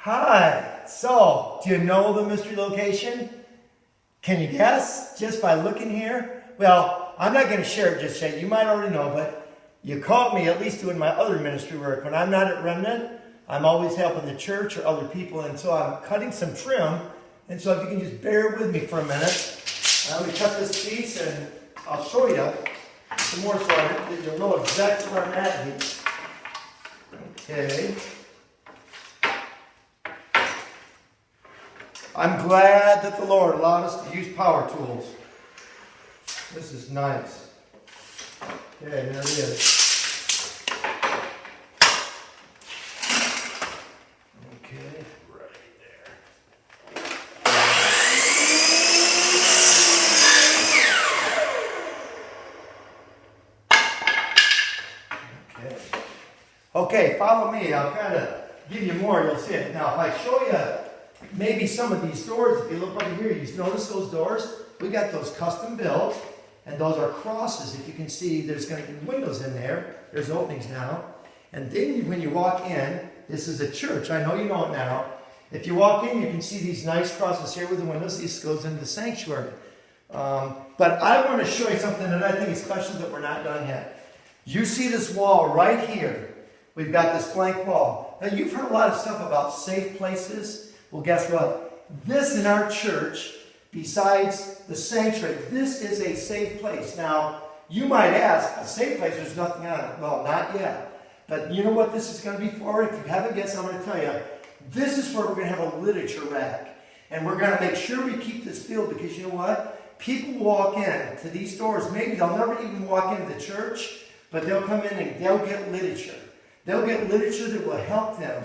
Hi. So, do you know the mystery location? Can you guess just by looking here? Well, I'm not going to share it just yet. You might already know, but you caught me at least doing my other ministry work. When I'm not at Remnant, I'm always helping the church or other people, and so I'm cutting some trim. And so if you can just bear with me for a minute. Let me cut this piece, and I'll show you some more so that you'll know exactly where I'm at here. Okay. I'm glad that the Lord allowed us to use power tools. This is nice. Okay, there it is. Okay, right there. Okay. Okay, follow me. I'll kind of give you more. You'll see it. Now, if I show you maybe some of these doors, if you look over here, you notice those doors? We got those custom built, and those are crosses. If you can see, there's going to be windows in there. There's openings now. And then when you walk in, this is a church. I know you know it now. If you walk in, you can see these nice crosses here with the windows. This goes into the sanctuary. But I want to show you something that I think is special that we're not done yet. You see this wall right here. We've got this blank wall. Now, you've heard a lot of stuff about safe places. Well, guess what? This in our church, besides the sanctuary, this is a safe place. Now, you might ask, a safe place, there's nothing on it. Well, not yet. But you know what this is going to be for? If you haven't guessed, I'm going to tell you. This is where we're going to have a literature rack. And we're going to make sure we keep this filled because you know what? People walk in to these doors. Maybe they'll never even walk into the church, but they'll come in and they'll get literature. They'll get literature that will help them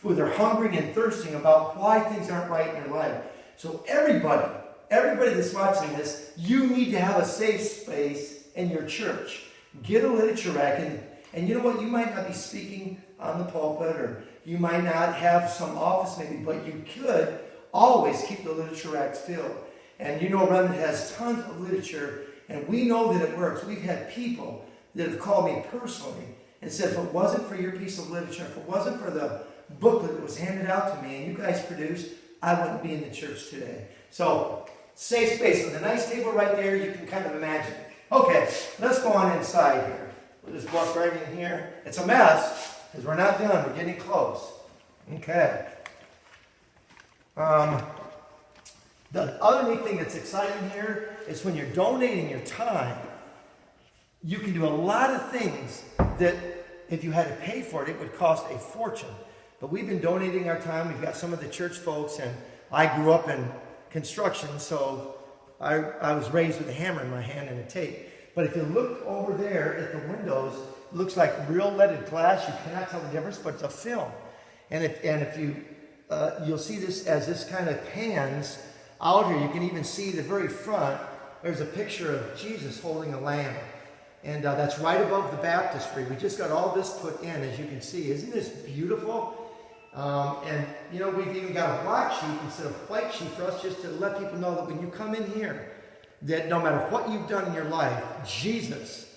where they're hungering and thirsting about why things aren't right in their life. So everybody that's watching this, you need to have a safe space in your church. Get a literature rack, and you know what? You might not be speaking on the pulpit, or you might not have some office maybe, but you could always keep the literature racks filled. And you know Remnant has tons of literature, and we know that it works. We've had people that have called me personally and said, if it wasn't for your piece of literature, if it wasn't for the booklet that was handed out to me and you guys produced, I wouldn't be in the church today. So, safe space with a nice table right there, you can kind of imagine. Okay, let's go on inside here. We'll just walk right in here. It's a mess because we're not done. We're getting close. Okay. The other neat thing that's exciting here is when you're donating your time, you can do a lot of things that if you had to pay for it, it would cost a fortune. But we've been donating our time. We've got some of the church folks, and I grew up in construction, so I was raised with a hammer in my hand and a tape. But if you look over there at the windows, it looks like real leaded glass. You cannot tell the difference, but it's a film. And if you you'll see this as this kind of pans out here. You can even see the very front. There's a picture of Jesus holding a lamb. And that's right above the baptistry. We just got all this put in, as you can see. Isn't this beautiful? And, you know, we've even got a black sheet instead of white sheet for us just to let people know that when you come in here, that no matter what you've done in your life, Jesus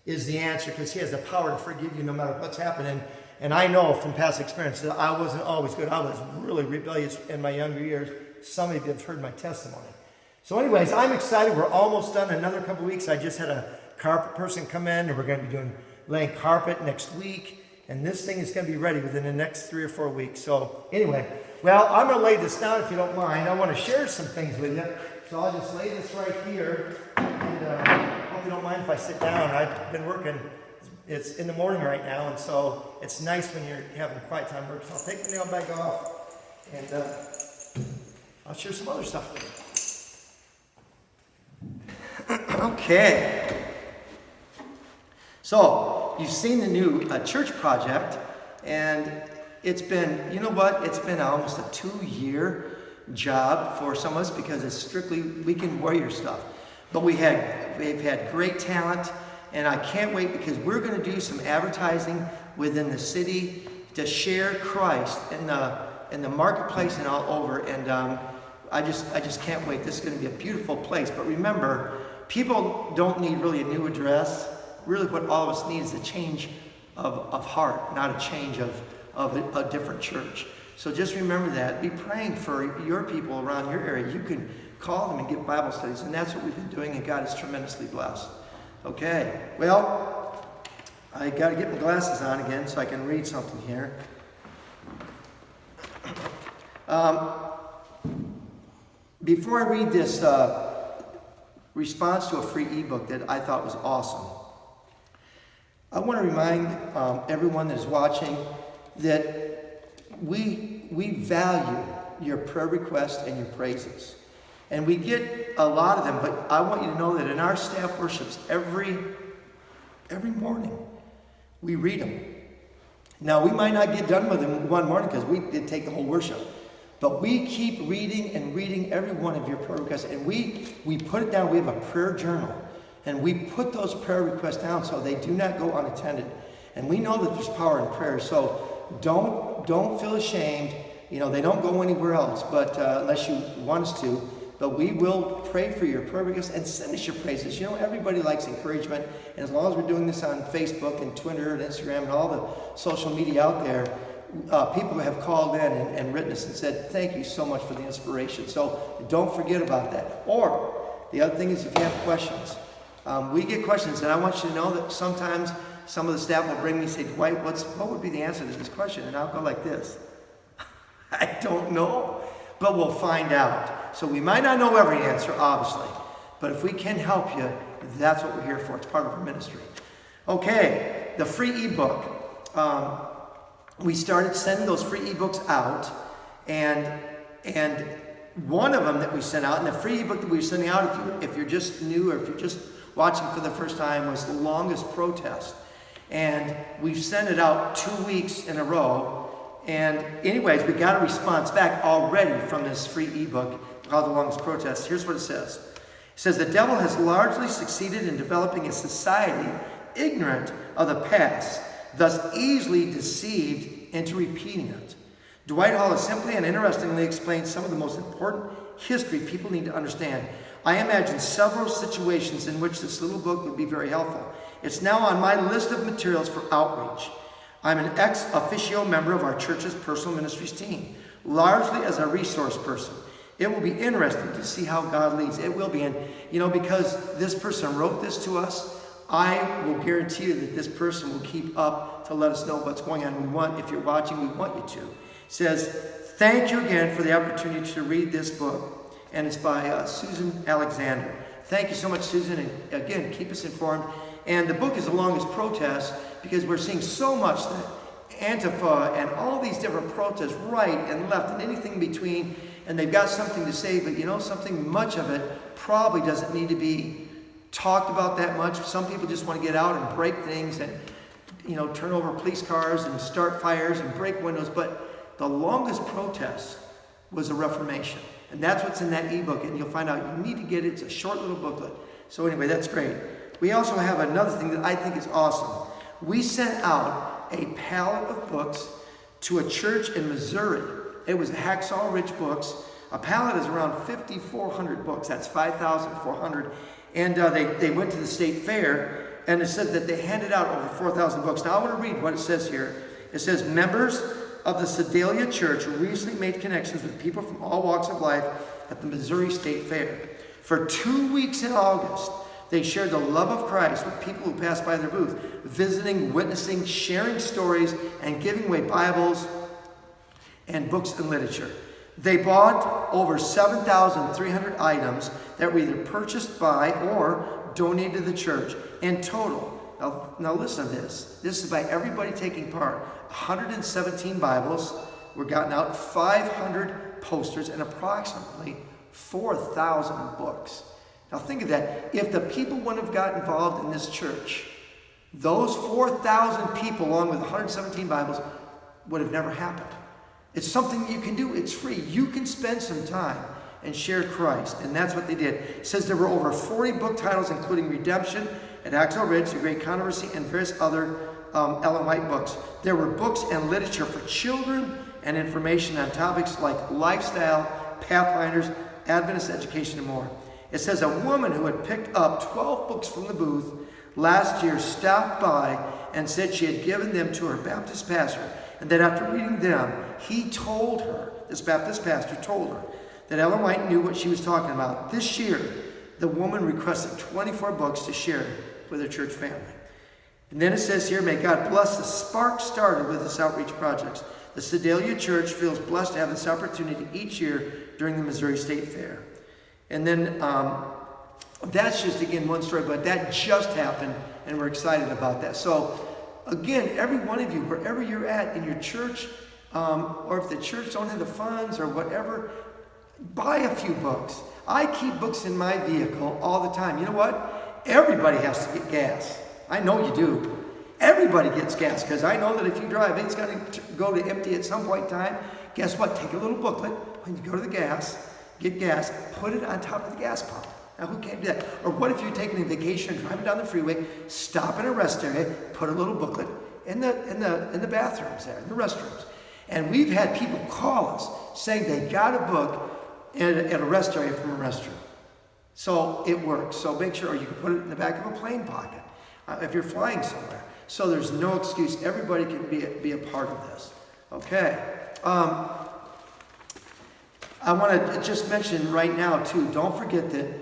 is the answer because he has the power to forgive you no matter what's happening. And I know from past experience that I wasn't always good. I was really rebellious in my younger years. Some of you have heard my testimony. So anyways, I'm excited. We're almost done in another couple weeks. I just had a carpet person come in, and we're going to be laying carpet next week. And this thing is going to be ready within the next 3 or 4 weeks. So anyway, well, I'm going to lay this down if you don't mind. I want to share some things with you. So I'll just lay this right here. And hope you don't mind if I sit down. I've been working. It's in the morning right now, and so it's nice when you're having quiet time work. So I'll take the nail bag off, and I'll share some other stuff with you. Okay. So, you've seen the new church project, and it's been, you know what, it's been almost a 2-year job for some of us because it's strictly weekend warrior stuff. But we've had great talent, and I can't wait because we're going to do some advertising within the city to share Christ in the marketplace and all over. And I just can't wait. This is going to be a beautiful place. But remember, people don't need really a new address. Really what all of us need is a change of heart, not a change of a different church. So just remember that. Be praying for your people around your area. You can call them and give Bible studies, and that's what we've been doing, and God is tremendously blessed. Okay, well, I got to get my glasses on again so I can read something here. Before I read this response to a free ebook that I thought was awesome, I want to remind everyone that is watching that we value your prayer requests and your praises. And we get a lot of them, but I want you to know that in our staff worships every morning, we read them. Now, we might not get done with them one morning because we did take the whole worship. But we keep reading and reading every one of your prayer requests. And we put it down. We have a prayer journal. And we put those prayer requests down so they do not go unattended. And we know that there's power in prayer. So don't feel ashamed. You know, they don't go anywhere else, but unless you want us to. But we will pray for your prayer requests and send us your praises. You know, everybody likes encouragement. And as long as we're doing this on Facebook and Twitter and Instagram and all the social media out there, people have called in and written us and said, thank you so much for the inspiration. So don't forget about that. Or the other thing is, if you have questions, we get questions, and I want you to know that sometimes some of the staff will bring me and say, Dwight, what would be the answer to this question? And I'll go like this. I don't know, but we'll find out. So we might not know every answer, obviously, but if we can help you, that's what we're here for. It's part of our ministry. Okay, the free ebook. We started sending those free ebooks out, and one of them that we sent out, and the free ebook that we were sending out, if you're just new or if you're just watching for the first time, was The Longest Protest. And we've sent it out 2 weeks in a row. And anyways, we got a response back already from this free ebook called The Longest Protest. Here's what it says. It says, the devil has largely succeeded in developing a society ignorant of the past, thus easily deceived into repeating it. Dwight Hall has simply and interestingly explained some of the most important history people need to understand. I imagine several situations in which this little book would be very helpful. It's now on my list of materials for outreach. I'm an ex officio member of our church's personal ministries team, largely as a resource person. It will be interesting to see how God leads. It will be. And, you know, because this person wrote this to us, I will guarantee you that this person will keep up to let us know what's going on. If you're watching, we want you to. It says, thank you again for the opportunity to read this book. And it's by Susan Alexander. Thank you so much, Susan. And again, keep us informed. And the book is The Longest Protest because we're seeing so much that Antifa and all these different protests, right and left and anything in between, and they've got something to say, but you know something, much of it probably doesn't need to be talked about that much. Some people just want to get out and break things and, you know, turn over police cars and start fires and break windows. But the longest protest was a Reformation. And that's what's in that ebook. And you'll find out you need to get it. It's a short little booklet. So anyway, that's great. We also have another thing that I think is awesome. We sent out a pallet of books to a church in Missouri. It was Hacksaw Ridge Books. A pallet is around 5,400 books. That's 5,400. And they went to the state fair, and it said that they handed out over 4,000 books. Now I want to read what it says here. It says, members of the Sedalia Church recently made connections with people from all walks of life at the Missouri State Fair. For 2 weeks in August, they shared the love of Christ with people who passed by their booth, visiting, witnessing, sharing stories, and giving away Bibles and books and literature. They bought over 7,300 items that were either purchased by or donated to the church. In total, now listen to this. This is by everybody taking part. 117 Bibles were gotten out, 500 posters, and approximately 4,000 books. Now think of that. If the people wouldn't have got involved in this church, those 4,000 people, along with 117 Bibles, would have never happened. It's something you can do. It's free. You can spend some time and share Christ. And that's what they did. It says there were over 40 book titles, including Redemption at Hacksaw Ridge, The Great Controversy, and various other Ellen White books. There were books and literature for children and information on topics like lifestyle, Pathfinders, Adventist education, and more. It says a woman who had picked up 12 books from the booth last year stopped by and said she had given them to her Baptist pastor And then after reading them, he told her, this Baptist pastor told her, that Ellen White knew what she was talking about. This year, the woman requested 24 books to share with her church family. And then it says here, may God bless the spark started with this outreach projects. The Sedalia Church feels blessed to have this opportunity each year during the Missouri State Fair. And then that's just, again, one story, but that just happened, and we're excited about that. So, again, every one of you, wherever you're at in your church, or if the church don't have the funds or whatever, buy a few books. I keep books in my vehicle all the time. You know what? Everybody has to get gas. I know you do. Everybody gets gas, because I know that if you drive, it's going to go to empty at some point in time. Guess what? Take a little booklet when you go to the gas, get gas, put it on top of the gas pump. Now, who can't do that? Or what if you're taking a vacation, driving down the freeway, stop in a rest area, put a little booklet in the bathrooms there, in the restrooms. And we've had people call us saying they got a book at a rest area from a restroom. So it works. So make sure, or you can put it in the back of a plane pocket if you're flying somewhere. So there's no excuse. Everybody can be a part of this. Okay. I want to just mention right now, too, don't forget that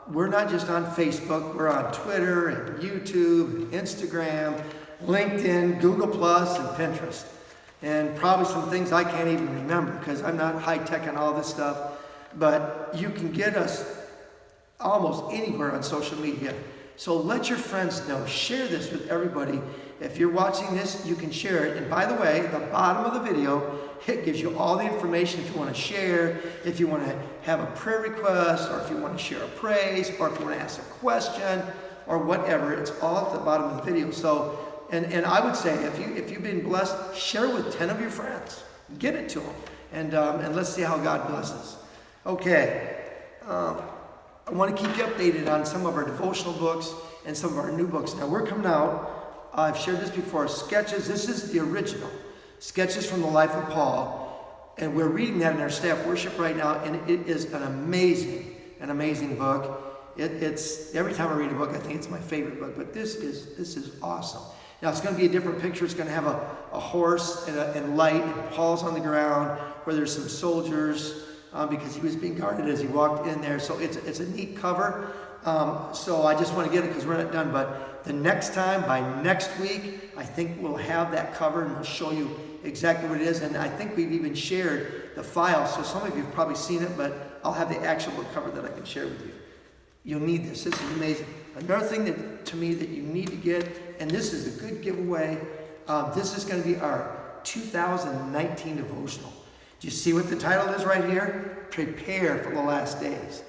we're not just on Facebook. We're on Twitter and YouTube and Instagram, LinkedIn, Google Plus, and Pinterest. And probably some things I can't even remember because I'm not high-tech on all this stuff. But you can get us almost anywhere on social media. So let your friends know. Share this with everybody. If you're watching this, you can share it. And by the way, at the bottom of the video, it gives you all the information if you want to share, if you want to have a prayer request, or if you want to share a praise, or if you want to ask a question, or whatever. It's all at the bottom of the video. So, and I would say, if you've been blessed, share it with 10 of your friends. Get it to them. And let's see how God blesses. Okay. I want to keep you updated on some of our devotional books and some of our new books. Now, we're coming out, I've shared this before, Sketches. This is the original, Sketches from the Life of Paul. And we're reading that in our staff worship right now, and it is an amazing book. It's every time I read a book, I think it's my favorite book, but this is awesome. Now, it's going to be a different picture. It's going to have a horse and light, and Paul's on the ground where there's some soldiers, because he was being guarded as he walked in there. So it's a neat cover. So I just want to get it because we're not done. But the next time, by next week, I think we'll have that cover and we'll show you exactly what it is. And I think we've even shared the file. So some of you have probably seen it, but I'll have the actual book cover that I can share with you. You'll need this. This is amazing. Another thing to me that you need to get, and this is a good giveaway, this is going to be our 2019 devotional. Do you see what the title is right here? Prepare for the Last Days.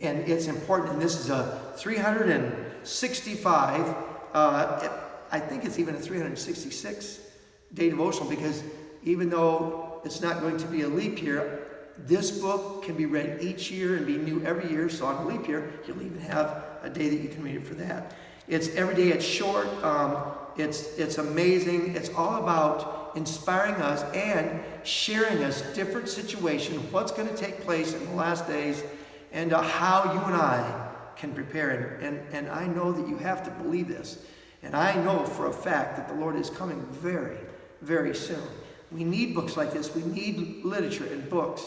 And it's important, and this is a 365, I think it's even a 366-day devotional, because even though it's not going to be a leap year, this book can be read each year and be new every year. So on a leap year, you'll even have a day that you can read it for that. It's every day, it's short, it's amazing. It's all about inspiring us and sharing us different situations, what's going to take place in the last days, and how you and I can prepare. And I know that you have to believe this. And I know for a fact that the Lord is coming very, very soon. We need books like this. We need literature and books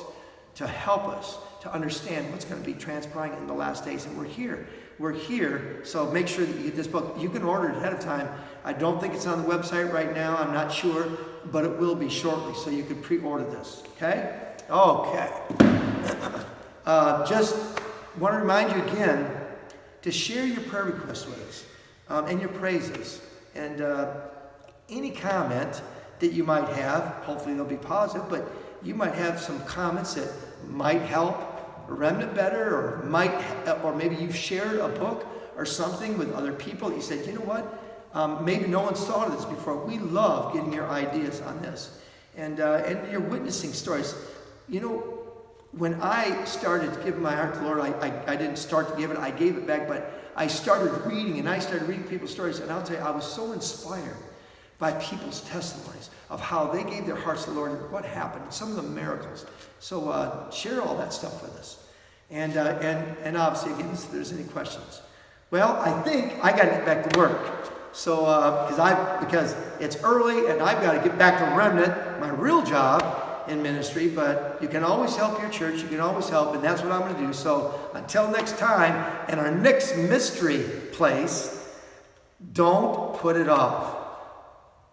to help us to understand what's going to be transpiring in the last days. And we're here. We're here. So make sure that you get this book. You can order it ahead of time. I don't think it's on the website right now. I'm not sure. But it will be shortly. So you can pre-order this. Okay? Okay. Just want to remind you again to share your prayer requests with us and your praises. And any comment that you might have, hopefully they'll be positive, but you might have some comments that might help Remnant better, or maybe you've shared a book or something with other people. You said, you know what? Maybe no one's thought of this before. We love getting your ideas on this, and your witnessing stories. You know, when I started to give my heart to the Lord, I didn't start to give it. I gave it back, but I started reading, and I started reading people's stories, and I'll tell you, I was so inspired by people's testimonies of how they gave their hearts to the Lord and what happened, some of the miracles. So share all that stuff with us. And obviously, again, if there's any questions. Well, I think I got to get back to work. So, because it's early and I've got to get back to Remnant, my real job in ministry, but you can always help your church. You can always help, and that's what I'm going to do. So until next time, and our next mystery place, don't put it off.